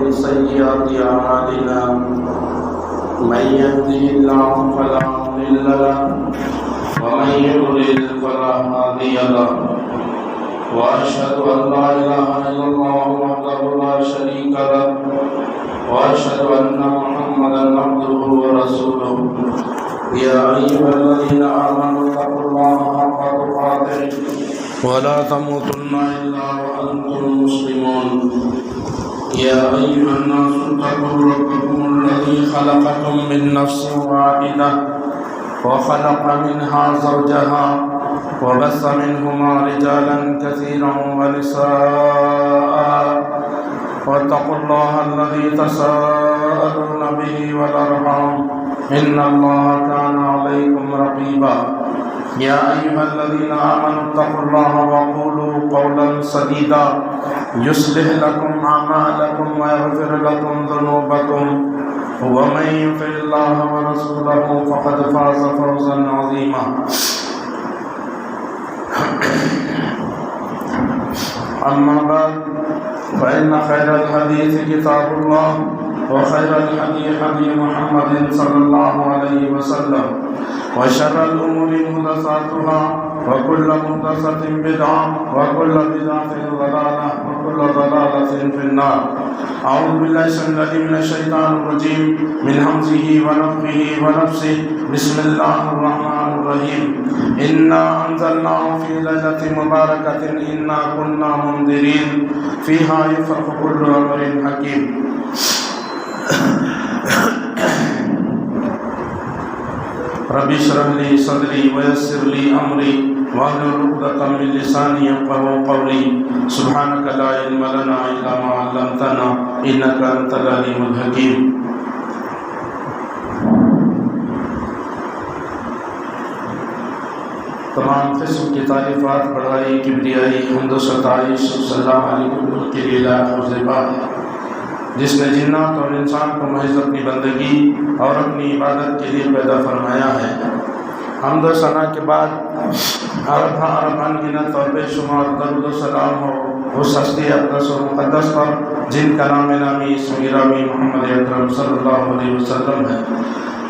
ومن سيئات أعمالنا من يهده الله فلا مضل له ومن يضلل فلا هادي له وأشهد أن لا إله إلا الله وحده لا شريك له وأشهد أن محمدا عبده ورسوله يا أيها الذين آمنوا اتقوا الله حق تقاته ولا تموتن إلا وأنتم مسلمون يا أيها الناس اتقوا ربكم الذي خلقكم من نفس واحدة وخلق منها زوجها وبث منهما رجالا كثيرا ونساء واتقوا الله الذي تساءلون به والأرحام إن الله كان عليكم رقيبا يا أيها الذين آمنوا اتقوا الله وقولوا قولا سديدا يصلح لكم أعمالكم ويغفر لكم ذنوبكم ومن يطع الله ورسوله فقد فاز فوزا عظيما أما بعد فإن خير الحديث كتاب الله وخير الهدي هدي محمد صلى الله عليه وسلم وشر الأمور محدثاتها وكل محدثة بدعة وكل بدعة ضلالة وكل ضلالة في النار أعوذ بالله من الشيطان الرجيم من همزه ونفخه ونفسه بسم الله الرحمن الرحيم إنا أنزلناه في ليلة مباركة إنا كنا منذرين فيها يفرق كل أمر حكيم رب اشرح لي صدري ويسر لي امري واحلل عقدة من لساني يفقهوا قولي سبحانك لا علم لنا الا ما علمتنا انك انت العليم الحكيم. تمام قسم کی تعریفات بڑائی کبریائی حمد و ستائش صلی اللہ علیہ وسلم کے لیے لاکھ ہے جس نے جنات اور انسان کو محض اپنی بندگی اور اپنی عبادت کے لیے پیدا فرمایا ہے. حمد و ثنا کے بعد عرب انگنت اور بے شمار درود و سلام ہو اس ہستی اقدس و مقدس پر جن کا نام نامی اسم گرامی محمد اکرم صلی اللہ علیہ وسلم ہے.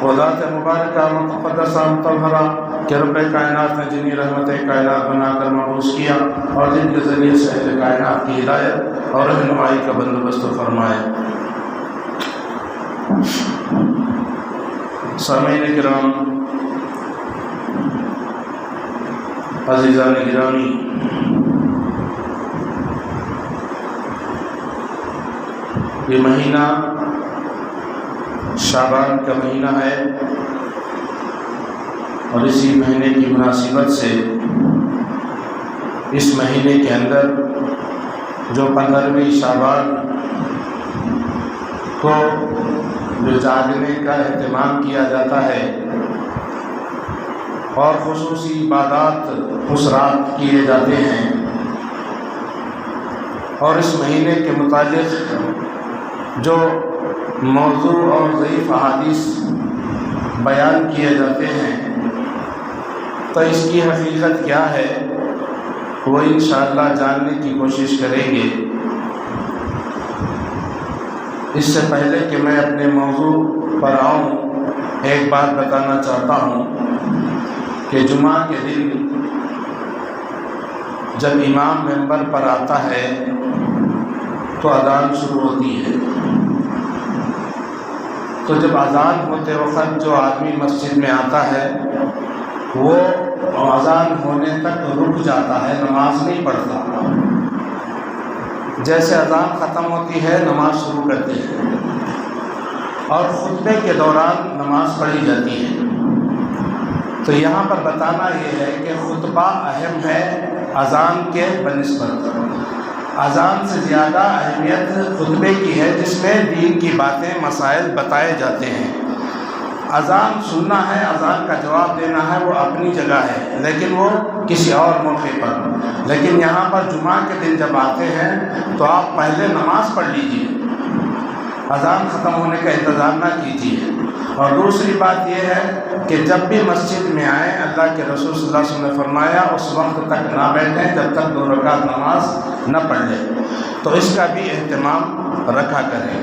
وہ ذات مبارکہ مقدسہ مطہرہ کہ رب کائنات نے جنہی رحمت کائنات بنا کر مبعوث کیا اور جن کے ذریعے سے اہل کائنات کی ہدایت اور رہنمائی کا بندوبست فرمائے. سامعین کرام، عزیزان گرامی، یہ مہینہ شعبان کا مہینہ ہے اور اسی مہینے کی مناسبت سے اس مہینے کے اندر جو 15ویں شعبان کو جو جاگنے کا اہتمام کیا جاتا ہے اور خصوصی عبادات اس رات کیے جاتے ہیں اور اس مہینے کے متعلق جو موضوع اور ضعیف احادیث بیان کیے جاتے ہیں تو اس کی حقیقت کیا ہے وہ انشاءاللہ جاننے کی کوشش کریں گے. اس سے پہلے کہ میں اپنے موضوع پر آؤں ایک بات بتانا چاہتا ہوں کہ جمعہ کے دن جب امام منبر پر آتا ہے تو اذان شروع ہوتی ہے. تو جب اذان ہوتے وقت جو آدمی مسجد میں آتا ہے وہ اذان ہونے تک رک جاتا ہے، نماز نہیں پڑھتا. جیسے اذان ختم ہوتی ہے نماز شروع کرتے ہیں اور خطبے کے دوران نماز پڑھی جاتی ہے. تو یہاں پر بتانا یہ ہے کہ خطبہ اہم ہے اذان کے بنسبت. اذان سے زیادہ اہمیت خطبے کی ہے جس میں دین کی باتیں مسائل بتائے جاتے ہیں. اذان سننا ہے، اذان کا جواب دینا ہے، وہ اپنی جگہ ہے لیکن وہ کسی اور موقع پر. لیکن یہاں پر جمعہ کے دن جب آتے ہیں تو آپ پہلے نماز پڑھ لیجئے، اذان ختم ہونے کا انتظار نہ کیجیے. اور دوسری بات یہ ہے کہ جب بھی مسجد میں آئیں اللہ کے رسول صلی اللہ علیہ وسلم نے فرمایا اس وقت تک نہ بیٹھیں جب تک 2 رکعت نماز نہ پڑھ لیں، تو اس کا بھی اہتمام رکھا کریں۔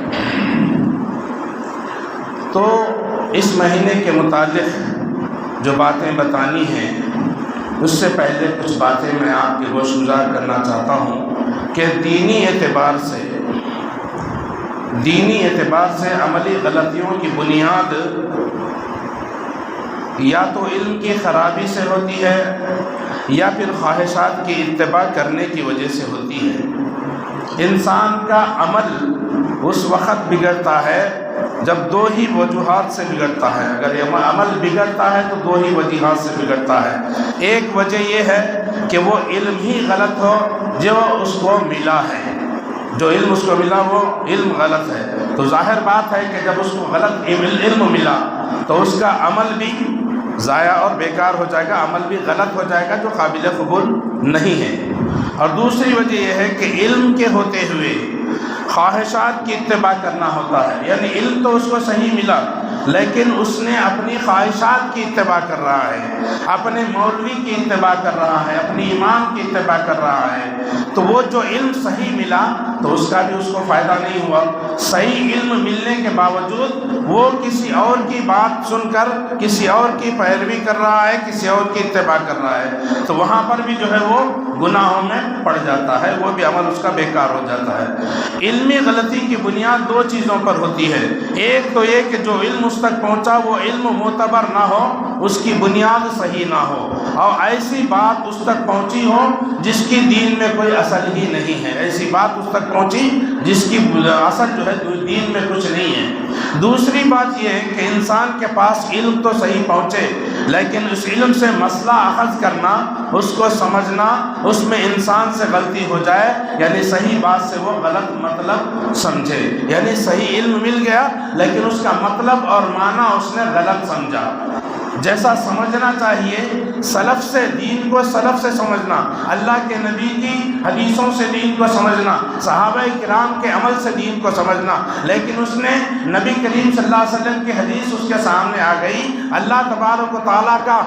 تو اس مہینے کے متعلق جو باتیں بتانی ہیں اس سے پہلے کچھ باتیں میں آپ کے گوش گزار کرنا چاہتا ہوں کہ دینی اعتبار سے عملی غلطیوں کی بنیاد یا تو علم کی خرابی سے ہوتی ہے یا پھر خواہشات کی اتباع کرنے کی وجہ سے ہوتی ہے۔ انسان کا عمل اس وقت بگڑتا ہے جب 2 ہی وجوہات سے بگڑتا ہے۔ اگر یہ عمل بگڑتا ہے تو 2 ہی وجوہات سے بگڑتا ہے۔ ایک وجہ یہ ہے کہ وہ علم ہی غلط ہو جو اس کو ملا ہے، جو علم اس کو ملا وہ علم غلط ہے، تو ظاہر بات ہے کہ جب اس کو غلط علم ملا تو اس کا عمل بھی ضائع اور بیکار ہو جائے گا، عمل بھی غلط ہو جائے گا جو قابل قبول نہیں ہے۔ اور دوسری وجہ یہ ہے کہ علم کے ہوتے ہوئے خواہشات کی اتباع کرنا ہوتا ہے، یعنی علم تو اس کو صحیح ملا لیکن اس نے اپنی خواہشات کی اتباع کر رہا ہے، اپنے مولوی کی اتباع کر رہا ہے، اپنی امام کی اتباع کر رہا ہے، تو وہ جو علم صحیح ملا تو اس کا بھی اس کو فائدہ نہیں ہوا۔ صحیح علم ملنے کے باوجود وہ کسی اور کی بات سن کر کسی اور کی پیروی کر رہا ہے، کسی اور کی اتباع کر رہا ہے، تو وہاں پر بھی جو ہے وہ گناہوں میں پڑ جاتا ہے، وہ بھی عمل اس کا بیکار ہو جاتا ہے۔ علمی غلطی کی بنیاد 2 چیزوں پر ہوتی ہے، ایک تو یہ کہ جو علم اس تک پہنچا وہ علم معتبر نہ ہو، اس کی بنیاد صحیح نہ ہو، اور ایسی بات اس تک پہنچی ہو جس کی دین میں کوئی اصل ہی نہیں ہے، ایسی بات اس تک پہنچی جس کی اصل جو ہے دین میں کچھ نہیں ہے۔ دوسری بات یہ ہے کہ انسان کے پاس علم تو صحیح پہنچے لیکن اس علم سے مسئلہ اخذ کرنا، اس کو سمجھنا، اس میں انسان سے غلطی ہو جائے، یعنی صحیح بات سے وہ غلط مطلب سمجھے، یعنی صحیح علم مل گیا لیکن اس کا مطلب اور معنی اس نے غلط سمجھا۔ جیسا سمجھنا چاہیے سلف سے دین کو سلف سے سمجھنا، اللہ کے نبی کی حدیثوں سے دین کو سمجھنا، صحابہ کرام کے عمل سے دین کو سمجھنا، لیکن اس نے نبی کریم صلی اللہ علیہ وسلم کی حدیث اس کے سامنے آ گئی، اللہ تبارک و تعالیٰ کا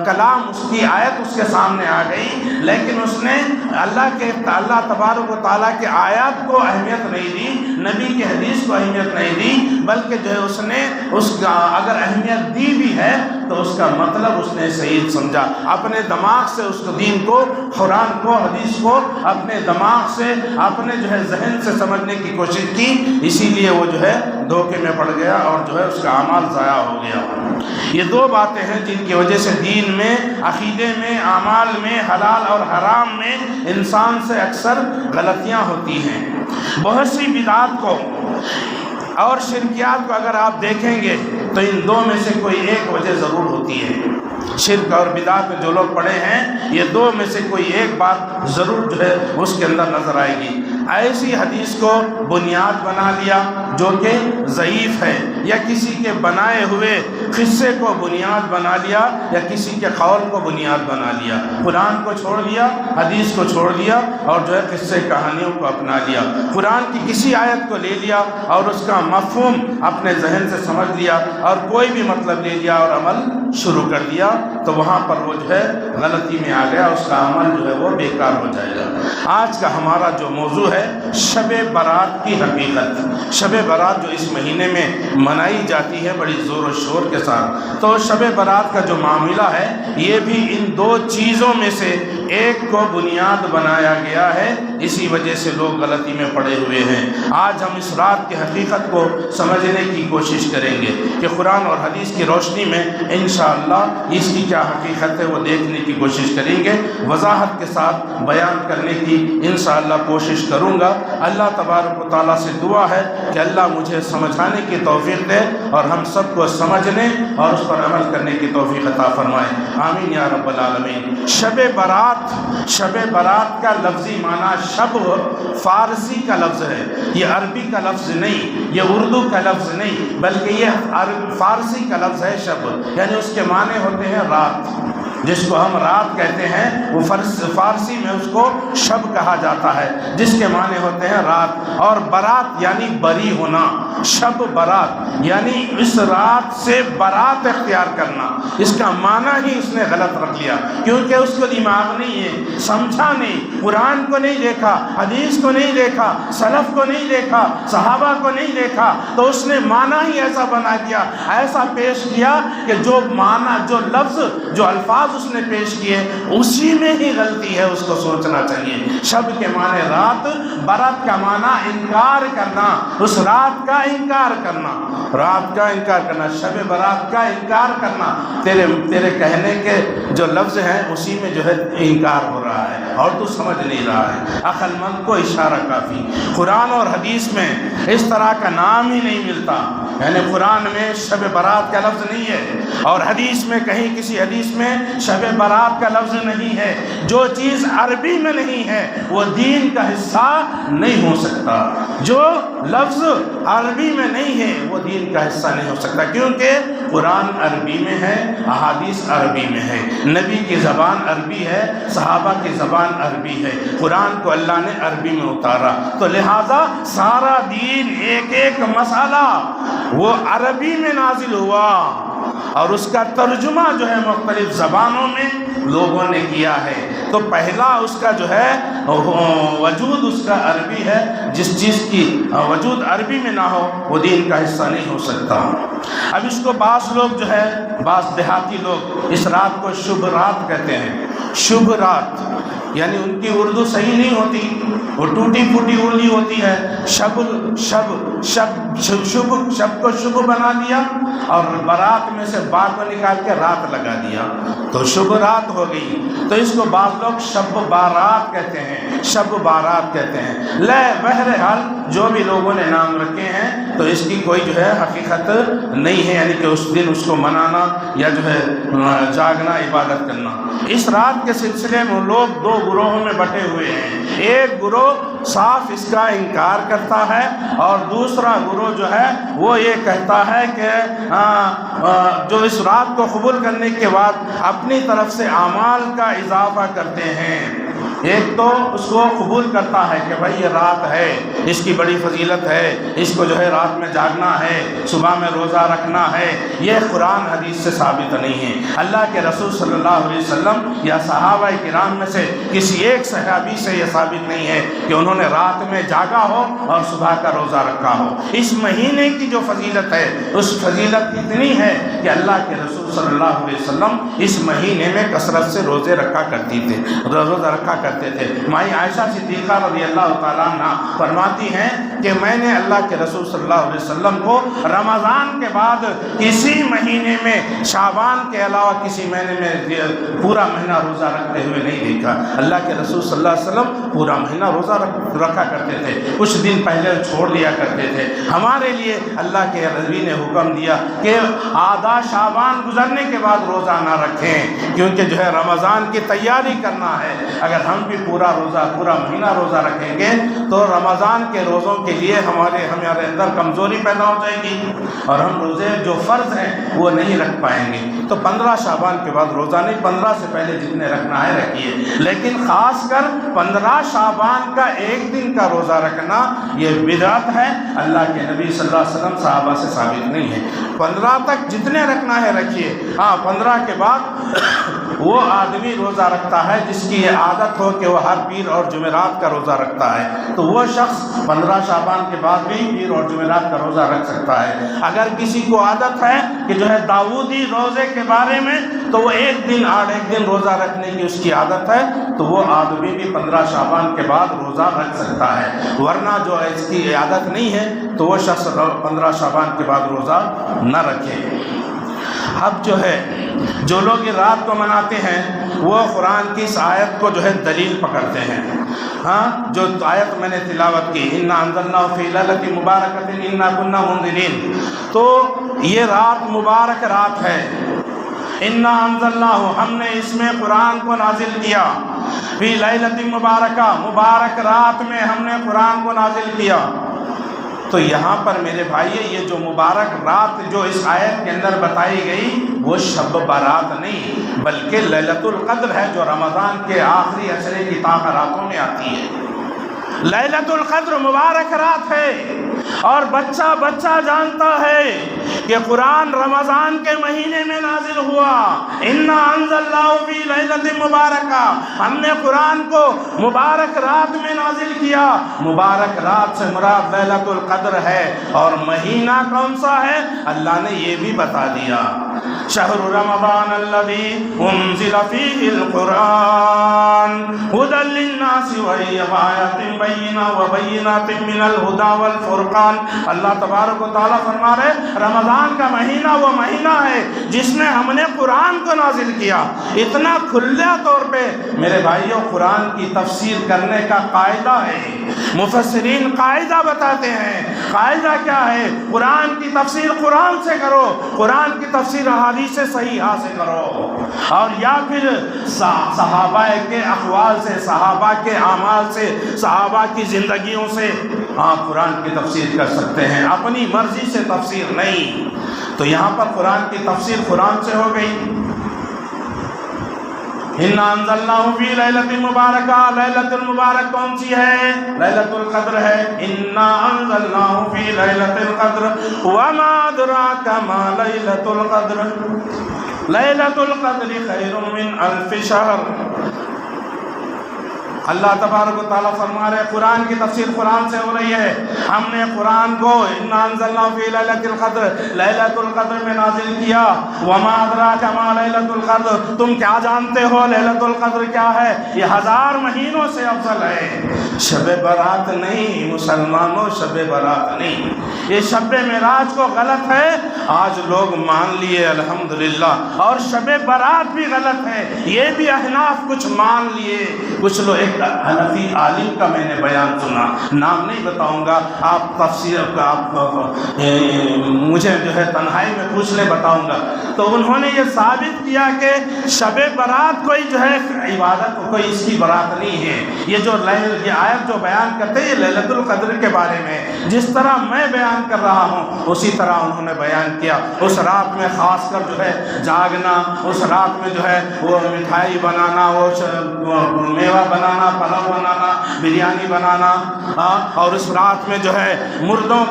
کلام، اس کی آیت اس کے سامنے آ گئی، لیکن اس نے اللہ تبارک و تعالیٰ کے آیات کو اہمیت نہیں دی، نبی کی حدیث کو اہمیت نہیں دی، بلکہ جو ہے اس نے اس کا اگر اہمیت دی بھی ہے تو اس کا مطلب اس نے صحیح سمجھا، اپنے دماغ سے اس کو دین کو، قرآن کو، حدیث کو اپنے دماغ سے، اپنے جو ہے ذہن سے سمجھنے کی کوشش کی، اسی لیے وہ جو ہے دھوکے میں پڑ گیا اور جو ہے اس کا اعمال ضائع ہو گیا۔ یہ 2 باتیں ہیں جن کی وجہ سے دین میں، عقیدے میں، اعمال میں، حلال اور حرام میں انسان سے اکثر غلطیاں ہوتی ہیں۔ بہت سی بدعات کو اور شرکیات کو اگر آپ دیکھیں گے تو ان 2 میں سے کوئی ایک وجہ ضرور ہوتی ہے۔ شرک اور بدعات میں جو لوگ پڑے ہیں یہ 2 میں سے کوئی ایک بات ضرور جو ہے اس کے اندر نظر آئے گی۔ ایسی حدیث کو بنیاد بنا لیا جو کہ ضعیف ہے، یا کسی کے بنائے ہوئے قصے کو بنیاد بنا لیا، یا کسی کے قول کو بنیاد بنا لیا، قرآن کو چھوڑ دیا، حدیث کو چھوڑ دیا اور جو ہے قصے کہانیوں کو اپنا لیا، قرآن کی کسی آیت کو لے لیا اور اس کا مفہوم اپنے ذہن سے سمجھ لیا اور کوئی بھی مطلب لے لیا اور عمل شروع کر دیا، تو وہاں پر وہ جو ہے غلطی میں آ گیا، اس کا عمل جو ہے وہ بیکار ہو جائے گا۔ آج کا ہمارا جو موضوع ہے شب برات کی حقیقت، شب برات جو اس مہینے میں منائی جاتی ہے بڑی زور و شور کے ساتھ، تو شب برات کا جو معاملہ ہے یہ بھی ان 2 چیزوں میں سے ایک کو بنیاد بنایا گیا ہے، اسی وجہ سے لوگ غلطی میں پڑے ہوئے ہیں۔ آج ہم اس رات کی حقیقت کو سمجھنے کی کوشش کریں گے کہ قرآن اور حدیث کی روشنی میں انشاءاللہ اس کی کیا حقیقت ہے وہ دیکھنے کی کوشش کریں گے، وضاحت کے ساتھ بیان کرنے کی انشاءاللہ کوشش کروں گا۔ اللہ تبارک و تعالیٰ سے دعا ہے کہ اللہ مجھے سمجھانے کی توفیق دے اور ہم سب کو سمجھنے اور اس پر عمل کرنے کی توفیق عطا فرمائے، آمین یا رب العالمین۔ شب برات کا لفظی معنی، شب فارسی کا لفظ ہے، یہ عربی کا لفظ نہیں، یہ اردو کا لفظ نہیں، بلکہ یہ فارسی کا لفظ ہے۔ شب یعنی اس کے معنی ہوتے ہیں رات، جس کو ہم رات کہتے ہیں، وہ فارسی میں اس کو شب کہا جاتا ہے، جس کے معنی ہوتے ہیں رات، اور برات یعنی بری ہونا، شب برات یعنی اس رات سے برات اختیار کرنا۔ اس کا معنی ہی اس نے غلط رکھ لیا، کیونکہ اس کو دماغ نہیں ہے، سمجھا نہیں، قرآن کو نہیں دیکھا، حدیث کو نہیں دیکھا، سلف کو نہیں دیکھا، صحابہ کو نہیں دیکھا، تو اس نے معنی ہی ایسا بنا دیا، ایسا پیش کیا کہ جو معنی، جو لفظ، جو الفاظ اس نے پیش کیے اسی میں ہی غلطی ہے، اس کو سوچنا چاہیے۔ شب کے معنی رات، برات کا معنی انکار کرنا، اس رات کا انکار کرنا، رات کا انکار کرنا، شب برات کا انکار کرنا، تیرے کہنے کے جو لفظ ہیں اسی میں جو ہے انکار ہو رہا ہے اور تو سمجھ نہیں رہا ہے۔ عقل مند کو اشارہ کافی۔ قرآن اور حدیث میں اس طرح کا نام ہی نہیں ملتا، یعنی قرآن میں شب برات کا لفظ نہیں ہے، اور حدیث میں کہیں کسی حدیث میں شب برات کا لفظ نہیں ہے۔ جو چیز عربی میں نہیں ہے وہ دین کا حصہ نہیں ہو سکتا، جو لفظ عربی میں نہیں ہے وہ دین کا حصہ نہیں ہو سکتا، کیونکہ قرآن عربی میں ہے، احادیث عربی میں ہے، نبی کی زبان عربی ہے، صحابہ کی زبان عربی ہے، قرآن کو اللہ نے عربی میں اتارا، تو لہٰذا سارا دین، ایک ایک مسئلہ وہ عربی میں نازل ہوا، اور اس کا ترجمہ جو ہے مختلف زبانوں میں لوگوں نے کیا ہے۔ تو پہلا اس کا جو ہے وجود اس کا عربی ہے، جس چیز کی وجود عربی میں نہ ہو وہ دین کا حصہ نہیں ہو سکتا۔ اب اس کو بعض لوگ جو ہے، بعض دیہاتی لوگ اس رات کو شبھ رات کہتے ہیں، شبھ رات، یعنی ان کی اردو صحیح نہیں ہوتی، وہ ٹوٹی پھوٹی اردو ہوتی ہے، شب کو شبھ بنا دیا اور برات میں سے با کو نکال کے رات لگا دیا تو شبھ رات ہو گئی، تو اس کو بعض لوگ شب بارات کہتے ہیں، شب بارات کہتے ہیں۔ بہرحال جو بھی لوگوں نے نام رکھے ہیں تو اس کی کوئی جو ہے حقیقت نہیں ہے، یعنی کہ اس دن اس کو منانا یا جو ہے جاگنا، عبادت کرنا۔ اس رات کے سلسلے میں لوگ دو گروہوں میں بٹے ہوئے ہیں، ایک گروہ صاف اس کا انکار کرتا ہے اور دوسرا گروہ جو ہے وہ یہ کہتا ہے کہ جو اس رات کو قبول کرنے کے بعد اپنی طرف سے اعمال کا اضافہ کرتے ہیں۔ ایک تو اس کو قبول کرتا ہے کہ بھائی یہ رات ہے، اس کی بڑی فضیلت ہے، اس کو جو ہے رات میں جاگنا ہے، صبح میں روزہ رکھنا ہے، یہ قرآن حدیث سے ثابت نہیں ہے۔ اللہ کے رسول صلی اللہ علیہ وسلم یا صحابہ کرام میں سے کسی ایک صحابی سے یہ ثابت نہیں ہے کہ انہوں نے رات میں جاگا ہو اور صبح کا روزہ رکھا ہو۔ اس مہینے کی جو فضیلت ہے اس فضیلت اتنی ہے کہ اللہ کے رسول صلی اللہ علیہ وسلم اس مہینے میں کثرت سے روزے رکھا کرتے تھے۔ مائی عائشہ صدیقہ رضی اللہ تعالیٰ عنہ فرماتی ہیں کہ میں نے اللہ کے رسول صلی اللہ علیہ وسلم کو رمضان کے بعد کسی مہینے میں، شعبان کے علاوہ کسی مہینے میں پورا مہینہ روزہ رکھتے ہوئے نہیں دیکھا۔ اللہ کے رسول صلی اللہ علیہ وسلم پورا مہینہ روزہ رکھا کرتے تھے، کچھ دن پہلے چھوڑ دیا کرتے تھے۔ ہمارے لیے اللہ کے نبی نے حکم دیا کہ آدھا شعبان گزرنے کے بعد روزہ نہ رکھیں، کیونکہ جو ہے رمضان کی تیاری کرنا ہے۔ اگر ہم بھی پورا مہینہ روزہ رکھیں گے تو رمضان کے روزوں کے لیے ہمارے اندر کمزوری پیدا ہو جائے گی اور ہم روزے جو فرض ہیں وہ نہیں رکھ پائیں گے۔ تو 15 شعبان کے بعد روزہ نہیں، 15 سے پہلے جتنے رکھنا ہے رکھیے، لیکن خاص کر 15 شعبان کا ایک دن کا روزہ رکھنا یہ بدعت ہے، اللہ کے نبی صلی اللہ علیہ وسلم صحابہ سے ثابت نہیں ہے۔ 15 تک جتنے رکھنا ہے رکھیے، ہاں 15 کے بعد وہ آدمی روزہ رکھتا ہے جس کی یہ عادت ہو کہ وہ ہر پیر اور جمعرات کا روزہ رکھتا ہے، تو وہ شخص 15 شعبان کے بعد بھی پیر اور جمعرات کا روزہ رکھ سکتا ہے۔ اگر کسی کو عادت ہے کہ جو ہے داؤدی روزے کے بارے میں، تو وہ ایک دن روزہ رکھنے کی اس کی عادت ہے، تو وہ آدمی بھی 15 شعبان کے بعد روزہ رکھ سکتا ہے، ورنہ جو اس کی عادت نہیں ہے تو وہ شخص 15 شعبان کے بعد روزہ نہ رکھے۔ اب جو ہے جو لوگ یہ رات کو مناتے ہیں وہ قرآن کی اس آیت کو جو ہے دلیل پکڑتے ہیں۔ ہاں، جو آیت میں نے تلاوت کی، اِنَّا أَنزَلْنَاهُ فِي لَيْلَةٍ مُبَارَكَةٍ إِنَّا كُنَّا مُنذِرِينَ، تو یہ رات مبارک رات ہے۔ اِنَّا أَنزَلْنَاهُ، ہم نے اس میں قرآن کو نازل کیا، فِي لَيْلَةٍ مُبَارَكَةٍ، مبارک رات میں ہم نے قرآن کو نازل کیا۔ تو یہاں پر میرے بھائی یہ جو مبارک رات جو اس آیت کے اندر بتائی گئی وہ شب برات نہیں بلکہ لیلۃ القدر ہے، جو رمضان کے آخری عشرے کی راتوں میں آتی ہے۔ لیلۃ القدر مبارک رات ہے، اور بچہ جانتا ہے کہ قرآن رمضان کے مہینے میں نازل ہوا۔ انا انزلناہ فی لیلۃ مبارکہ، ہم نے قرآن کو مبارک رات میں نازل کیا۔ مبارک رات سے مراد لیلۃ القدر ہے، اور مہینہ کون سا ہے اللہ نے یہ بھی بتا دیا۔ شہر رمضان الذی انزل فیہ القرآن ھدی للناس وآیات بینات من الہدی والفرقان۔ اللہ تبارک و تعالیٰ فرما رہے رمضان کا مہینہ وہ مہینہ ہے جس میں ہم نے قرآن کو نازل کیا۔ اتنا کھلا طور پہ میرے بھائیوں قرآن کی تفسیر کرنے کا قاعدہ ہے، مفسرین قاعدہ بتاتے ہیں۔ قاعدہ کیا ہے؟ قرآن کی تفسیر قرآن سے کرو، قرآن کی تفسیر احادیث صحیحہ سے کرو، اور یا پھر صحابہ کے اقوال سے، صحابہ کے اعمال سے، صحابہ کی زندگیوں سے آپ قرآن کی تفسیر کر سکتے ہیں، اپنی مرضی سے تفسیر نہیں۔ تو یہاں پر قرآن کی تفسیر قرآن سے ہو گئی۔ انا انزلناہ فی لیلۃ مبارکہ، لیلۃ المبارک کون سی ہے؟ لیلۃ القدر ہے۔ انا انزلناہ فی لیلۃ القدر وما ادراک ما لیلۃ القدر لیلۃ القدر خیر من الف شہر۔ اللہ تبارک و تعالیٰ فرما رہے قرآن کی تفسیر قرآن سے ہو رہی ہے۔ ہم نے قرآن کو انا انزلناہ فی لیلۃ القدر، لیلۃ القدر میں نازل کیا۔ وما ادراک ما لیلۃ القدر، تم کیا جانتے ہو لیلۃ القدر کیا ہے؟ یہ 1000 مہینوں سے افضل ہے۔ شب برات نہیں مسلمانوں، شب برات نہیں، یہ شب معراج کو غلط ہے آج لوگ مان لیے الحمدللہ، اور شب برات بھی غلط ہے، یہ بھی احناف کچھ مان لیے۔ کچھ لوگ، ایک حنفی عالم کا میں نے بیان سنا، نام نہیں بتاؤں گا، آپ تفسیر کا آپ مجھے جو ہے تنہائی میں پوچھ لیں بتاؤں گا۔ تو انہوں نے یہ ثابت کیا کہ شب برات کوئی جو ہے عبادت، کوئی اس کی برات نہیں ہے۔ یہ جو یہ آیت جو بیان کرتے ہیں یہ لیلۃ القدر کے بارے میں، جس طرح میں بیان کر رہا ہوں اسی طرح انہوں نے بیان کیا۔ اس رات میں خاص کر جو ہے جاگنا، اس رات میں جو ہے وہ مٹھائی بنانا، وہ میوہ بنانا، پلاؤ بنانا، بریانی بنانا، اور اس رات میں جو ہے مردوں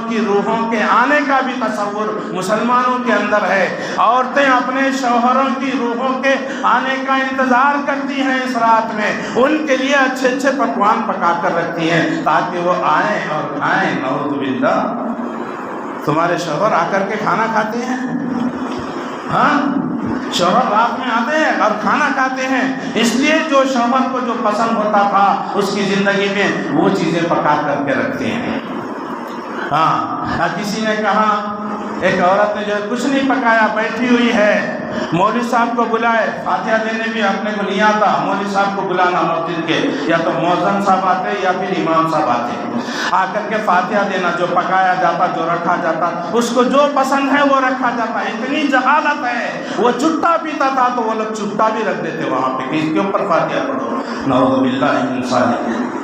کی روحوں کے آنے کا بھی تصور مسلمانوں کے اندر ہے۔ عورتیں اپنے شوہروں کی روحوں کے آنے کا انتظار کرتی ہیں اس رات میں، ان کے لیے اچھے اچھے پکوان پکا کر رکھتی ہیں تاکہ وہ آئیں اور کھائیں۔ نعوذ باللہ، تمہارے شوہر آ کر کے کھانا کھاتے ہیں؟ ہاں، شوہر رات میں آتے ہیں اور کھانا کھاتے ہیں، اس لیے جو شوہر کو جو پسند ہوتا تھا اس کی زندگی میں وہ چیزیں پکا کر کے رکھتے ہیں۔ ہاں، کسی نے کہا ایک عورت نے جو کچھ نہیں پکایا بیٹھی ہوئی ہے، مولوی صاحب کو بلائے، فاتحہ دینے بھی اپنے کو نہیں آتا، مولوی صاحب کو بلانا مسجد کے، یا تو مؤذن صاحب آتے یا پھر امام صاحب آتے، آ کر کے فاتحہ دینا، جو پکایا جاتا، جو رکھا جاتا، اس کو جو پسند ہے وہ رکھا جاتا۔ اتنی جہالت ہے، وہ چٹا پیتا تھا تو وہ لوگ چٹا بھی رکھ دیتے وہاں پہ کہ اس کے اوپر فاتحہ پڑھو۔ نعوذ باللہ من ذالک۔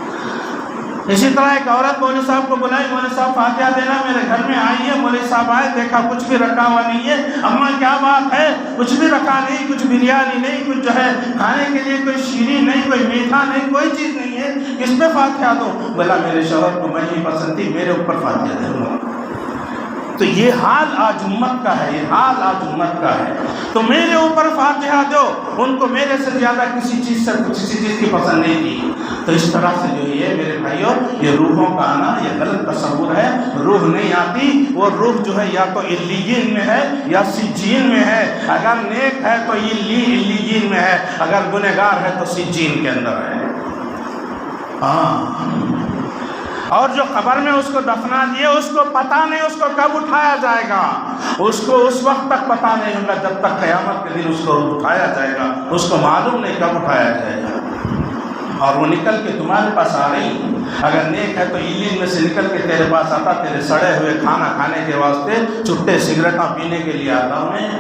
اسی طرح ایک عورت مولوی صاحب کو بلائی، مولوی صاحب فاتحہ دینا میرے گھر میں آئی ہے۔ مولوی صاحب آئے، دیکھا کچھ بھی رکھا ہوا نہیں ہے۔ اماں کیا بات ہے؟ کچھ بھی رکھا نہیں، کچھ بریانی نہیں، کچھ جو ہے کھانے کے لیے کوئی شیرین نہیں، کوئی میٹھا نہیں، کوئی چیز نہیں ہے، کس پہ فاتحہ دو؟ بولا میرے شوہر کو میں ہی پسند تھی، میرے اوپر فاتحہ دوں گا۔ تو یہ حال آج امت کا ہے، یہ حال آج امت کا ہے۔ تو میرے اوپر فاتحہ دو، ان کو میرے سے زیادہ کسی چیز کی پسند نہیں تھی۔ تو اس طرح سے جو یہ میرے بھائیوں یہ روحوں کا آنا یہ غلط تصور ہے، روح نہیں آتی، وہ روح جو ہے یا تو علیین میں ہے یا سجین میں ہے۔ اگر نیک ہے تو علیین میں ہے، اگر گنہگار ہے تو سجین کے اندر ہے۔ اور جو قبر میں اس کو دفنا دیے اس کو پتہ نہیں اس کو کب اٹھایا جائے گا، اس کو اس وقت تک پتہ نہیں ہوگا جب تک قیامت کے دن اس کو اٹھایا جائے گا، اس کو معلوم نہیں کب اٹھایا جائے گا۔ اور وہ نکل کے تمہارے پاس آ رہی، اگر نیک ہے تو علیین میں سے نکل کے تیرے پاس آتا، تیرے سڑے ہوئے کھانا کھانے کے واسطے، چھٹے سگریٹاں پینے کے لیے آتا انہیں۔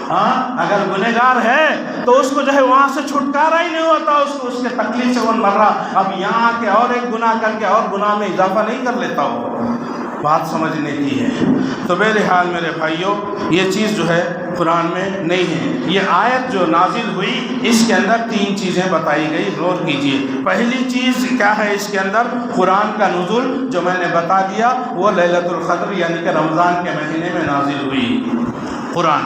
اگر گنہگار ہے تو اس کو جو ہے وہاں سے چھٹکارا ہی نہیں ہوتا، اس کو اس کے تکلیف سے وہ مر رہا، اب یہاں کے اور ایک گناہ کر کے اور گناہ میں اضافہ نہیں کر لیتا ہو، بات سمجھنے کی ہے۔ تو بہرحال میرے بھائیوں یہ چیز جو ہے قرآن میں نہیں ہے۔ یہ آیت جو نازل ہوئی اس کے اندر 3 چیزیں بتائی گئی، غور کیجئے۔ پہلی چیز کیا ہے اس کے اندر؟ قرآن کا نزول جو میں نے بتا دیا وہ لیلۃ القدر یعنی کہ رمضان کے مہینے میں نازل ہوئی قرآن،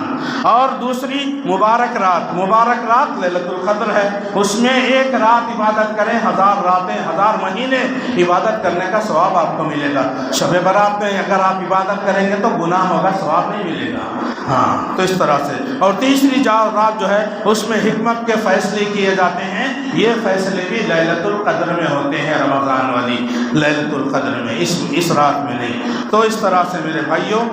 اور دوسری مبارک رات لیلۃ القدر ہے، اس میں ایک رات عبادت کریں 1000 راتیں 1000 مہینے عبادت کرنے کا ثواب آپ کو ملے گا۔ شب برات میں اگر آپ عبادت کریں گے تو گناہ ہوگا، ثواب نہیں ملے گا۔ تو اس طرح سے، اور تیسری رات جو ہے اس میں حکمت کے فیصلے کیے جاتے ہیں، یہ فیصلے بھی لیلۃ القدر میں ہوتے ہیں، رمضان والی لیلۃ القدر میں، اس رات میں نہیں۔ تو اس طرح سے میرے بھائیوں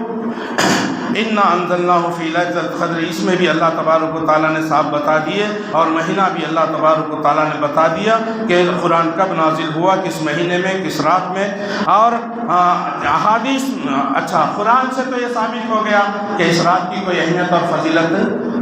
اِنَّا أَنزَلْنَاهُ فِي لَيْلَةِ الْقَدْرِ، اس میں بھی اللہ تبارک و تعالیٰ نے صاحب بتا دیے، اور مہینہ بھی اللہ تبارک و تعالیٰ نے بتا دیا کہ قرآن کب نازل ہوا، کس مہینے میں، کس رات میں۔ اور احادیث، اچھا قرآن سے تو یہ ثابت ہو گیا کہ اس رات کی کوئی اہمیت اور فضیلت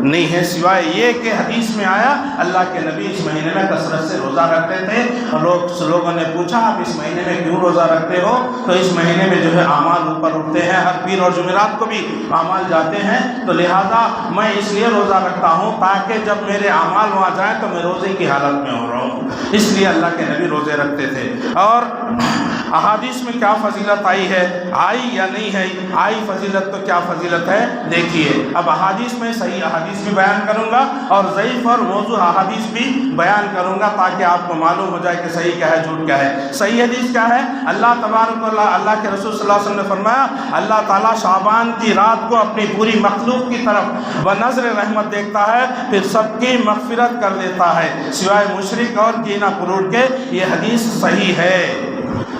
نہیں ہے، سوائے یہ کہ حدیث میں آیا اللہ کے نبی اس مہینے میں کثرت سے روزہ رکھتے تھے، اور لوگوں نے پوچھا آپ اس مہینے میں کیوں روزہ رکھتے ہو؟ تو اس مہینے میں جو ہے اعمال اوپر اٹھتے ہیں، ہر پیر اور جمعرات کو بھی اعمال جاتے ہیں، تو لہذا میں اس لیے روزہ رکھتا ہوں تاکہ جب میرے اعمال وہاں جائیں تو میں روزے کی حالت میں ہو رہا ہوں، اس لیے اللہ کے نبی روزے رکھتے تھے۔ اور احادیث میں کیا فضیلت آئی ہے، آئی یا نہیں ہے؟ آئی فضیلت، تو کیا فضیلت ہے دیکھیے۔ اب احادیث میں صحیح احادیث بھی بیان کروں گا اور ضعیف اور موضوع احادیث بھی بیان کروں گا تاکہ آپ کو معلوم ہو جائے کہ صحیح کیا ہے، جھوٹ کیا ہے۔ صحیح حدیث کیا ہے؟ اللہ تبارک اللہ کے رسول صلی اللہ علیہ وسلم نے فرمایا اللہ تعالیٰ شعبان کی رات کو اپنی پوری مخلوق کی طرف بنظر رحمت دیکھتا ہے، پھر سب کی مغفرت کر دیتا ہے سوائے مشرک اور کینہ پروڑ کے۔ یہ حدیث صحیح ہے،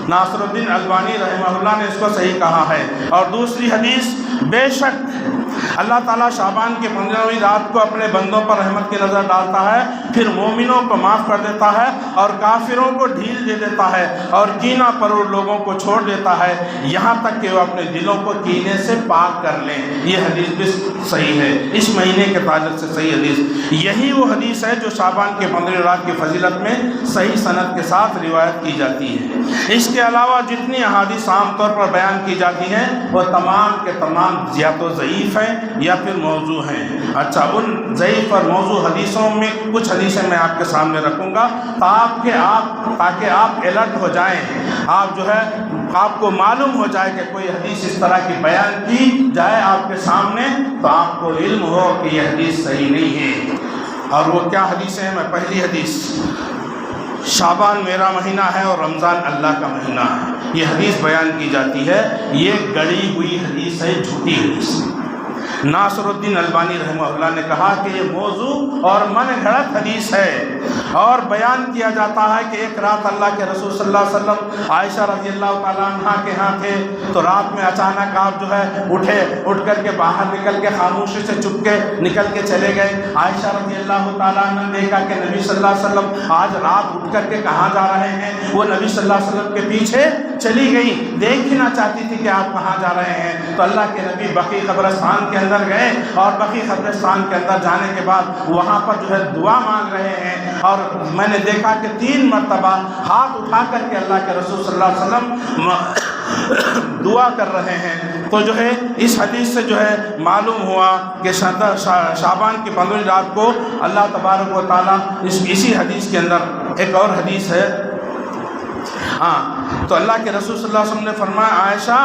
ناصر الدین البانی رحمہ اللہ نے اس کو صحیح کہا ہے۔ اور دوسری حدیث، بے شک اللہ تعالیٰ شعبان کی 15ویں رات کو اپنے بندوں پر رحمت کی نظر ڈالتا ہے، پھر مومنوں کو معاف کر دیتا ہے اور کافروں کو ڈھیل دے دیتا ہے اور کینہ پروڑ لوگوں کو چھوڑ دیتا ہے، یہاں تک کہ وہ اپنے دلوں کو کینے سے پاک کر لیں۔ یہ حدیث بھی صحیح ہے، اس مہینے کے تعلق سے صحیح حدیث۔ یہی وہ حدیث ہے جو شعبان کے 15ویں رات کی فضیلت میں صحیح سند کے ساتھ روایت کی جاتی ہے۔ اس کے علاوہ جتنی احادیث عام طور پر بیان کی جاتی ہیں وہ تمام کے تمام یا تو ضعیف ہیں یا پھر موضوع ہیں۔ اچھا، ان ضعیف اور موضوع حدیثوں میں کچھ حدیثیں میں آپ کے سامنے رکھوں گا تاکہ آپ الرٹ ہو جائیں، آپ جو ہے آپ کو معلوم ہو جائے کہ کوئی حدیث اس طرح کی بیان کی جائے آپ کے سامنے تو آپ کو علم ہو کہ یہ حدیث صحیح نہیں ہے۔ اور وہ کیا حدیثیں ہیں؟ میں پہلی حدیث، شعبان میرا مہینہ ہے اور رمضان اللہ کا مہینہ ہے، یہ حدیث بیان کی جاتی ہے، یہ گڑی ہوئی حدیث ہے، جھوٹی حدیث۔ ناصر الدین البانی رحمہ اللہ نے کہا کہ یہ موضوع اور من گھڑت حدیث ہے، اور بیان کیا جاتا ہے کہ ایک رات اللہ کے رسول صلی اللہ علیہ وسلم عائشہ رضی اللہ تعالیٰ عنہ کے ہاں تھے، تو رات میں اچانک آپ جو ہے اٹھ کر کے باہر نکل کے خاموشی سے چپ کے نکل کے چلے گئے۔ عائشہ رضی اللہ تعالیٰ عنہ نے دیکھا کہ نبی صلی اللہ علیہ وسلم آج رات اٹھ کر کے کہاں جا رہے ہیں، وہ نبی صلی اللہ علیہ وسلم کے پیچھے چلی گئی، دیکھنا چاہتی تھی کہ آپ کہاں جا رہے ہیں۔ تو اللہ کے نبی بقیع قبرستان کے اندر گئے، اور بقیع قبرستان کے اندر جانے کے بعد وہاں پر جو ہے دعا مانگ رہے ہیں، اور میں نے دیکھا کہ 3 مرتبہ ہاتھ اٹھا کر کے اللہ کے رسول صلی اللہ علیہ وسلم دعا کر رہے ہیں۔ تو جو ہے اس حدیث سے جو ہے معلوم ہوا کہ شعبان کی 15ویں رات کو اللہ تبارک و تعالیٰ اسی حدیث کے اندر ایک اور حدیث ہے، تو اللہ کے رسول صلی اللہ علیہ وسلم نے فرمایا عائشہ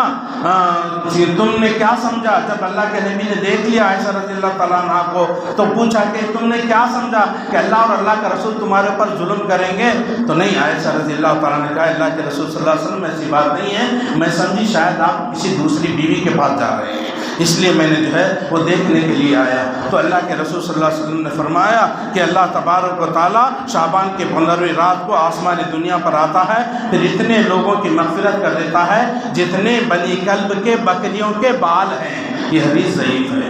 تم نے کیا سمجھا؟ جب اللہ کے نبی نے دیکھ لیا عائشہ رضی اللہ تعالیٰ عنہ کو تو پوچھا کہ تم نے کیا سمجھا کہ اللہ اور اللہ کا رسول تمہارے اوپر ظلم کریں گے؟ تو نہیں، عائشہ رضی اللہ تعالیٰ نے کہا اللہ کے رسول صلی اللہ علیہ وسلم ایسی بات نہیں ہے، میں سمجھی شاید آپ کسی دوسری بیوی کے پاس جا رہے ہیں، اس لیے میں نے جو ہے وہ دیکھنے کے لیے آیا۔ تو اللہ کے رسول صلی اللہ علیہ وسلم نے فرمایا کہ اللہ تبارک و تعالیٰ شعبان کی 15ویں رات کو آسمان دنیا پر آتا ہے، پھر اتنے لوگوں کی مغفرت کر دیتا ہے جتنے بنی کلب کے بکریوں کے بال ہیں۔ یہ حدیث ضعیف ہے،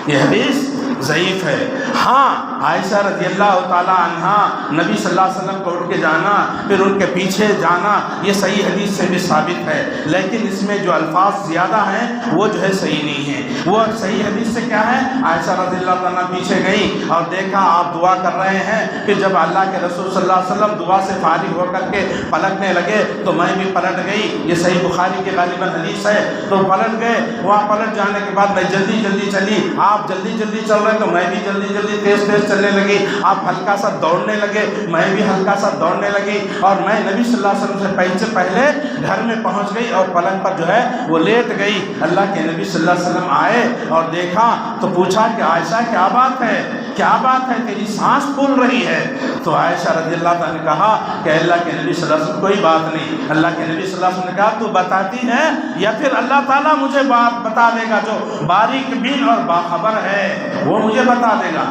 یہ حدیث ضعیف ہے۔ ہاں عائشہ رضی اللہ تعالی عنہا نبی صلی اللہ علیہ وسلم کو اٹھ کے جانا پھر ان کے پیچھے جانا یہ صحیح حدیث سے بھی ثابت ہے، لیکن اس میں جو الفاظ زیادہ ہیں وہ جو ہے صحیح نہیں ہے۔ وہ صحیح حدیث سے کیا ہے، عائشہ رضی اللہ تعالیٰ پیچھے گئی اور دیکھا آپ دعا کر رہے ہیں، پھر جب اللہ کے رسول صلی اللہ علیہ وسلم دعا سے فارغ ہو کر کے پلٹنے لگے تو میں بھی پلٹ گئی، یہ صحیح بخاری کی غالباً حدیث ہے، تو پلٹ گئے۔ وہاں پلٹ جانے کے بعد میں جلدی جلدی چلی، آپ جلدی جلدی چل رہے تو میں بھی جلدی جلدی تیز تیز چلنے لگی، آپ ہلکا سا دوڑنے لگے میں بھی ہلکا سا دوڑنے لگی، اور میں نبی صلی اللہ علیہ وسلم سے پہلے گھر میں پہنچ گئی اور پلنگ پر جو ہے وہ لیٹ گئی۔ اللہ کے نبی صلی اللہ علیہ وسلم آئے اور دیکھا تو پوچھا کہ عائشہ کیا بات ہے، کیا بات ہے، تیری سانس پھول رہی ہے؟ تو عائشہ رضی اللہ عنہا نے کہا کہ اللہ کے نبی صلی اللہ علیہ وسلم کوئی بات نہیں۔ اللہ کے نبی صلی اللہ علیہ وسلم نے کہا تو بتاتی ہے یا پھر اللہ تعالیٰ مجھے بات بتا دے گا، جو باریک بین اور باخبر ہے وہ مجھے بتا دے گا؟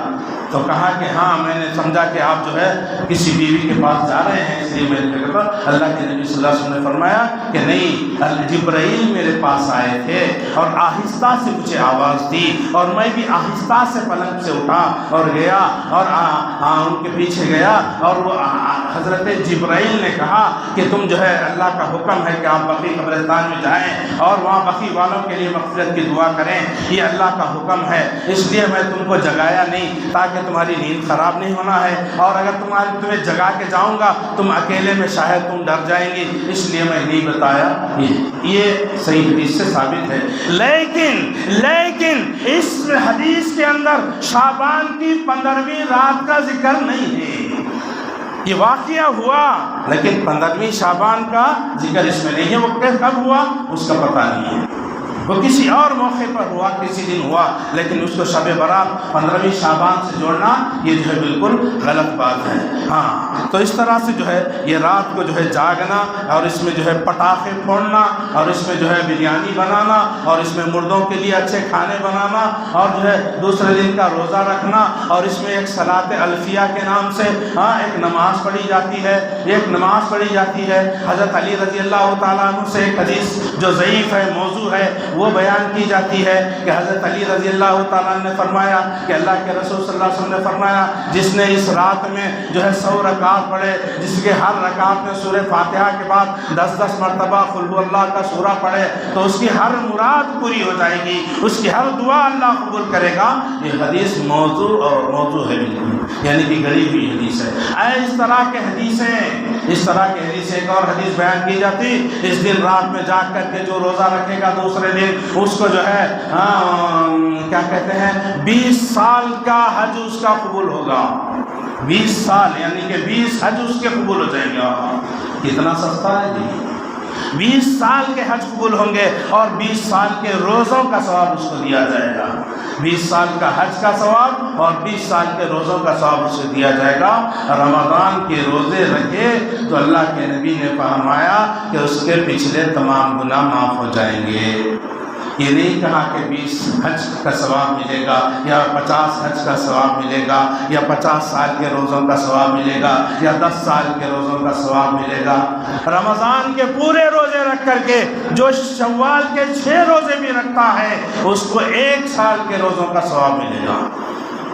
تو کہا کہ ہاں میں نے سمجھا کہ آپ جو ہے کسی بیوی کے پاس جا رہے ہیں، اس لیے میں نے کہا۔ اللہ کے نبی صلی اللہ علیہ وسلم نے فرمایا کہ نہیں، جبرائیل میرے پاس آئے تھے اور آہستہ سے مجھے آواز دی اور میں بھی آہستہ سے پلنگ سے اٹھا اور گیا اور ان کے پیچھے گیا، اور وہ حضرت جبرائیل نے کہا کہ تم جو ہے اللہ کا حکم ہے کہ آپ بقیع قبرستان میں جائیں اور وہاں بقیع والوں کے لیے مغفرت کی دعا کریں، یہ اللہ کا حکم ہے، اس لیے میں تم کو جگایا نہیں تاکہ تمہاری نیند خراب نہیں ہونا ہے، اور اگر تمہیں جگا کے جاؤں گا تم اکیلے میں شاید تم ڈر جائیں گی، اس لیے میں نہیں بتایا۔ یہ صحیح حدیث سے ثابت ہے، لیکن اس حدیث کے اندر شعبان کی 15ویں رات کا ذکر نہیں ہے۔ یہ واقعہ ہوا لیکن 15ویں شعبان کا ذکر اس میں نہیں ہے، وہ کب ہوا اس کا پتہ نہیں ہے، وہ کسی اور موقع پر ہوا، کسی دن ہوا، لیکن اس کو شب برات 15ویں شعبان سے جوڑنا یہ جو ہے بالکل غلط بات ہے۔ ہاں تو اس طرح سے جو ہے یہ رات کو جو ہے جاگنا اور اس میں جو ہے پٹاخے پھوڑنا اور اس میں جو ہے بریانی بنانا اور اس میں مردوں کے لیے اچھے کھانے بنانا اور جو ہے دوسرے دن کا روزہ رکھنا، اور اس میں ایک صلاۃ الفیہ کے نام سے ایک نماز پڑھی جاتی ہے، حضرت علی رضی اللہ تعالیٰ عنہ سے ایک حدیث جو ضعیف ہے، موضوع ہے، وہ بیان کی جاتی ہے کہ حضرت علی رضی اللہ تعالیٰ نے فرمایا کہ اللہ کے رسول صلی اللہ علیہ وسلم نے فرمایا جس نے اس رات میں جو ہے 100 رکعت پڑھے، جس کے ہر رکعت میں سورہ فاتحہ کے بعد 10 مرتبہ قل هو اللہ کا سورہ پڑھے تو اس کی ہر مراد پوری ہو جائے گی، اس کی ہر دعا اللہ قبول کرے گا۔ یہ حدیث موضوع ہے، یعنی کہ گڑی ہوئی حدیث ہے۔ اس طرح کے حدیث ایک اور حدیث بیان کی جاتی، اس دن رات میں جاگ کر کے جو روزہ رکھے گا دوسرے دن اس کو جو ہے کیا کہتے ہیں 20 سال کا حج اس کا قبول ہوگا، 20 سال یعنی کہ 20 حج اس کے قبول ہو جائیں گے۔ کتنا سستا ہے جی، 20 سال کے حج قبول ہوں گے اور 20 سال کے روزوں کا ثواب اس کو دیا جائے گا، 20 سال کا حج کا ثواب اور 20 سال کے روزوں کا ثواب اسے دیا جائے گا۔ رمضان کے روزے رکھے تو اللہ کے نبی نے فرمایا کہ اس کے پچھلے تمام گناہ معاف ہو جائیں گے۔ یہ نہیں کہا کہ 20 حج کا ثواب ملے گا یا 50 حج کا ثواب ملے گا یا 50 سال کے روزوں کا ثواب ملے گا یا 10 سال کے روزوں کا ثواب ملے گا۔ رمضان کے پورے روزے رکھ کر کے جو شوال کے 6 روزے بھی رکھتا ہے اس کو 1 سال کے روزوں کا ثواب ملے گا۔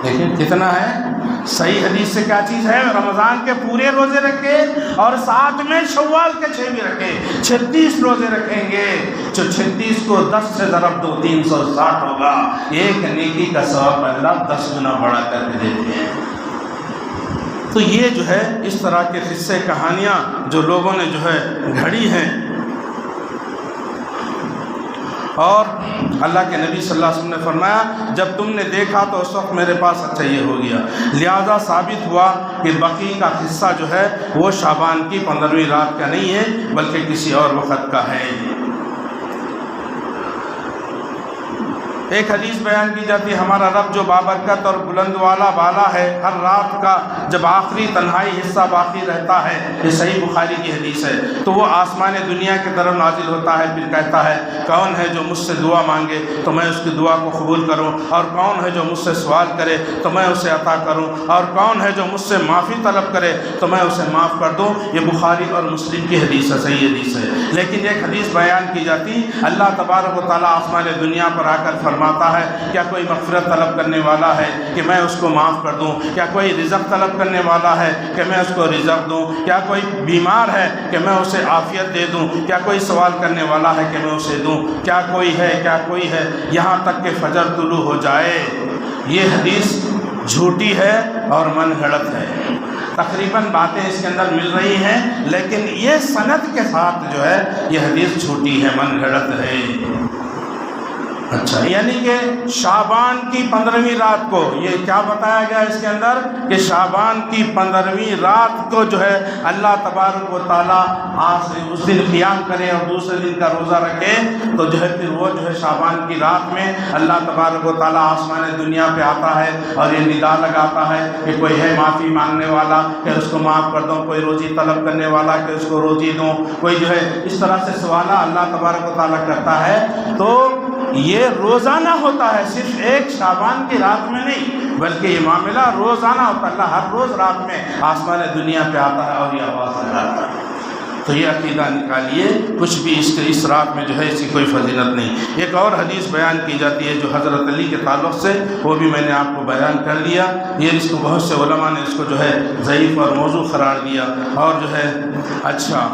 لیکن کتنا ہے؟ صحیح حدیث سے کیا چیز ہے؟ رمضان کے پورے روزے رکھے اور ساتھ میں شوال کے 6 بھی رکھے، 36 روزے رکھیں گے، جو 36 کو 10 سے ضرب دو 360 ہوگا، ایک نیکی کا ثواب اللہ 10 گنا بڑھا کر کے دیتے ہیں۔ تو یہ جو ہے اس طرح کے قصے کہانیاں جو لوگوں نے جو ہے گھڑی ہیں، اور اللہ کے نبی صلی اللہ علیہ وسلم نے فرمایا جب تم نے دیکھا تو اس وقت میرے پاس اچھا یہ ہو گیا، لہذا ثابت ہوا کہ بقیع کا قصہ جو ہے وہ شعبان کی 15ویں رات کا نہیں ہے بلکہ کسی اور وقت کا ہے۔ ایک حدیث بیان کی جاتی ہے ہمارا رب جو بابرکت اور بلند والا بالا ہے، ہر رات کا جب آخری تنہائی حصہ باقی رہتا ہے، یہ صحیح بخاری کی حدیث ہے، تو وہ آسمان دنیا کی طرف نازل ہوتا ہے، پھر کہتا ہے کون ہے جو مجھ سے دعا مانگے تو میں اس کی دعا کو قبول کروں، اور کون ہے جو مجھ سے سوال کرے تو میں اسے عطا کروں، اور کون ہے جو مجھ سے معافی طلب کرے تو میں اسے معاف کر دوں۔ یہ بخاری اور مسلم کی حدیث ہے، صحیح حدیث ہے۔ لیکن ایک حدیث بیان کی جاتی، اللہ تبارک و تعالیٰ آسمان دنیا پر آ کر فرماتا فرماتا ہے کیا کوئی مغفرت طلب کرنے والا ہے کہ میں اس کو معاف کر دوں؟ کیا کوئی رزق طلب کرنے والا ہے کہ میں اس کو رزق دوں؟ کیا کوئی بیمار ہے کہ میں اسے عافیت دے دوں؟ کیا کوئی سوال کرنے والا ہے کہ میں اسے دوں؟ کیا کوئی ہے یہاں تک کہ فجر طلوع ہو جائے۔ یہ حدیث جھوٹی ہے اور من گھڑت ہے، تقریباً باتیں اس کے اندر مل رہی ہیں، لیکن یہ سند کے ساتھ جو ہے یہ حدیث جھوٹی ہے، من گھڑت ہے۔ اچھا، یعنی کہ شعبان کی 15ویں رات کو، یہ کیا بتایا گیا اس کے اندر کہ شعبان کی 15ویں رات کو جو ہے اللہ تبارک و تعالیٰ اس دن قیام کرے اور دوسرے دن کا روزہ رکھے، تو جو ہے پھر وہ جو ہے شعبان کی رات میں اللہ تبارک و تعالیٰ آسمان دنیا پہ آتا ہے اور یہ ندا لگاتا ہے کہ کوئی ہے معافی مانگنے والا کہ اس کو معاف کر دوں، کوئی روزی طلب کرنے والا کہ اس کو روزی دوں، کوئی جو ہے اس طرح سے سوالہ اللہ تبارک و تعالیٰ کرتا ہے۔ تو یہ روزانہ ہوتا ہے، صرف ایک شعبان کی رات میں نہیں، بلکہ یہ معاملہ روزانہ ہوتا ہے۔ اللہ ہر روز رات میں آسمان دنیا پہ آتا ہے اور یہ آواز لگاتا ہے۔ تو یہ عقیدہ نکالیے، کچھ بھی اس رات میں جو ہے اس کی کوئی فضیلت نہیں۔ ایک اور حدیث بیان کی جاتی ہے جو حضرت علی کے تعلق سے، وہ بھی میں نے آپ کو بیان کر لیا۔ یہ اس کو بہت سے علماء نے اس کو جو ہے ضعیف اور موضوع قرار دیا، اور جو ہے اچھا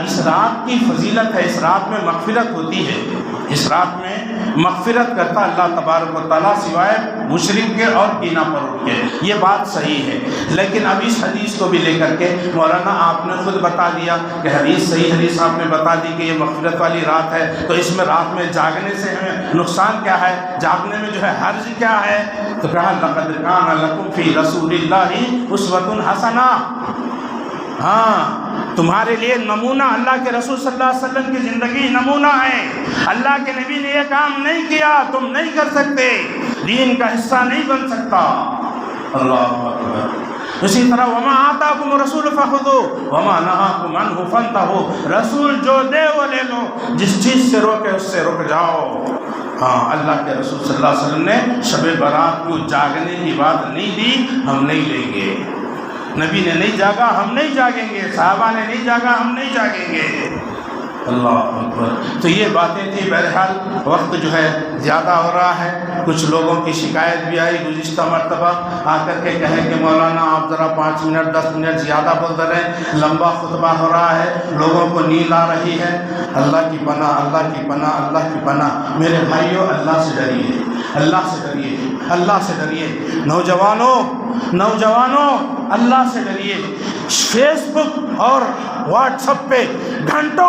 اس رات کی فضیلت ہے، اس رات میں مغفرت ہوتی ہے، اس رات میں مغفرت کرتا اللہ تبارک و تعالیٰ سوائے مشرک کے اور کینہ پرور کے۔ یہ بات صحیح ہے، لیکن اب اس حدیث کو بھی لے کر کے مولانا آپ نے خود بتا دیا کہ حدیث صحیح حدیث آپ نے بتا دی کہ یہ مغفرت والی رات ہے، تو اس میں رات میں جاگنے سے ہمیں نقصان کیا ہے، جاگنے میں جو ہے حرج کیا ہے؟ تو کہا لقد کان لکم فی رسول اللہ اسوۃ حسنہ، ہاں تمہارے لیے نمونہ، اللہ کے رسول صلی اللہ علیہ وسلم کی زندگی نمونہ ہے۔ اللہ کے نبی نے یہ کام نہیں کیا، تم نہیں کر سکتے، دین کا حصہ نہیں بن سکتا۔ اللہ اکبر۔ اسی طرح وما آتاکم الرسول فخذوہ وما نہاکم عنہ فانتہوا، رسول جو دے وہ لے لو، جس چیز سے روکے اس سے رک جاؤ۔ ہاں اللہ کے رسول صلی اللہ علیہ وسلم نے شب برات کو جاگنے کی بات نہیں دی، ہم نہیں لیں گے۔ نبی نے نہیں جاگا، ہم نہیں جاگیں گے، صحابہ نے نہیں جاگا، ہم نہیں جاگیں گے۔ اللہ اکبر۔ تو یہ باتیں تھیں، بہرحال وقت جو ہے زیادہ ہو رہا ہے، کچھ لوگوں کی شکایت بھی آئی گزشتہ مرتبہ، آ کر کے کہیں کہ مولانا آپ ذرا 5 منٹ 10 منٹ زیادہ بولتے رہے، لمبا خطبہ ہو رہا ہے، لوگوں کو نیند آ رہی ہے۔ اللہ کی پناہ، اللہ کی پناہ، اللہ کی پناہ۔ میرے بھائیوں، اللہ سے ڈریے، اللہ سے ڈریے، اللہ سے ڈریے۔ نوجوانوں اللہ سے ڈریے۔ فیس بک اور واٹس ایپ پہ گھنٹوں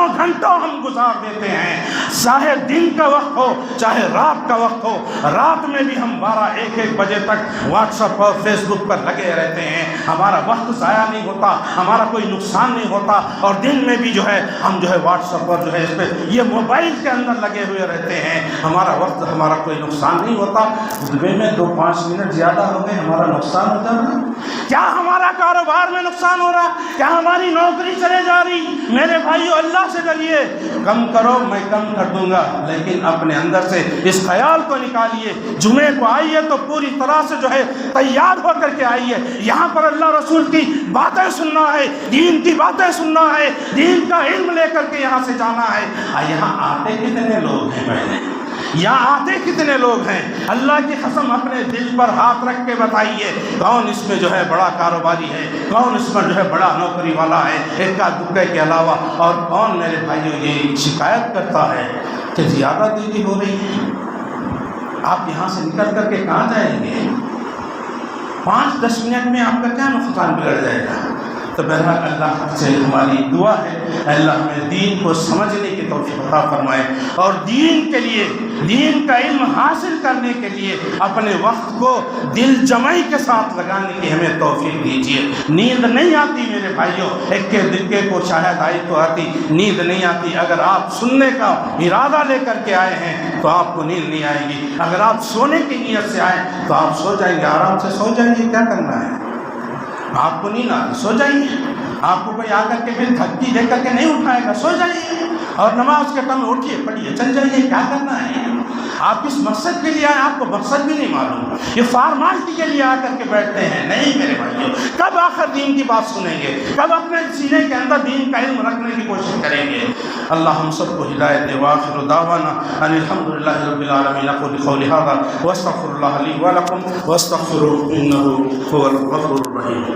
ہم گزار دیتے ہیں، چاہے دن کا وقت ہو چاہے رات کا وقت ہو، رات میں بھی ہم 12-1 بجے تک واٹس ایپ اور فیس بک پر لگے رہتے ہیں۔ ہمارا وقت ضائع نہیں ہوتا، ہمارا کوئی نقصان نہیں ہوتا، اور دن میں بھی جو ہے ہم جو ہے واٹس ایپ پر جو ہے اس پہ یہ موبائل کے اندر لگے ہوئے رہتے ہیں، ہمارا وقت ہمارا کوئی نقصان نہیں ہوتا۔ خطبے میں 2-5 منٹ زیادہ ہو گئے، ہمارا نقصان ہو جاتا، کیا ہمارا کاروبار میں نقصان ہو رہا، کیا ہماری نوکری چلے جا رہی؟ میرے بھائیو اللہ سے ڈریے، کم کرو میں کم کر دوں گا، لیکن اپنے اندر سے اس خیال کو نکالیے، جمعے کو آئیے تو پوری طرح سے جو ہے تیار ہو کر کے آئیے۔ یہاں پر اللہ رسول کی باتیں سننا ہے، دین کی باتیں سننا ہے، دین کا علم لے کر کے یہاں سے جانا ہے۔ یہاں آتے کتنے لوگ ہیں بہنیں؟ یہاں آتے کتنے لوگ ہیں؟ اللہ کی قسم اپنے دل پر ہاتھ رکھ کے بتائیے، کون اس میں جو ہے بڑا کاروباری ہے، کون اس میں جو ہے بڑا نوکری والا ہے ایکا دکے کے علاوہ، اور کون میرے بھائیوں یہ شکایت کرتا ہے کہ زیادہ دیری ہو رہی ہے؟ آپ یہاں سے نکل کر کے کہاں جائیں گے؟ 5-10 منٹ میں آپ کا کیا نقصان بگڑ جائے گا؟ تو بہرحال اللہ سے ہماری دعا ہے اللہ ہمیں دین کو سمجھنے کی توفیق عطا فرمائے، اور دین کے لیے، دین کا علم حاصل کرنے کے لیے اپنے وقت کو دل جمعی کے ساتھ لگانے کی ہمیں توفیق دیجیے۔ نیند نہیں آتی میرے بھائیوں، ایک کے دکے کو شاید آئی تو آتی، نیند نہیں آتی۔ اگر آپ سننے کا ارادہ لے کر کے آئے ہیں تو آپ کو نیند نہیں آئے گی، اگر آپ سونے کی نیت سے آئیں تو آپ سو جائیں گے، آرام سے سو جائیں گے۔ کیا کرنا ہے؟ آپ کو نیند آتی، سو جائیے۔ آپ کو کوئی آ کر کے پھر دھکی دے کر کے نہیں اٹھائے گا، سو جائیے، اور نماز کے ٹائم اٹھیے، پڑھیے، چل جائیے۔ کیا کرنا ہے؟ آپ کس مقصد کے لیے آئے آپ کو مقصد بھی نہیں معلوم، یہ فارمالٹی کے لیے آ کر کے بیٹھتے ہیں۔ نہیں میرے بھائیوں، کب آخر دین کی بات سنیں گے؟ کب اپنے سینے کے اندر دین کا علم رکھنے کی کوشش کریں گے؟ اللہ ہم سب کو ہدایت دے۔ وآخر دعوانا ان الحمد للہ رب العالمین۔ اقول قولی ھذا واستغفر اللہ لی ولکم واستغفروہ انہ هو الغفور الرحیم۔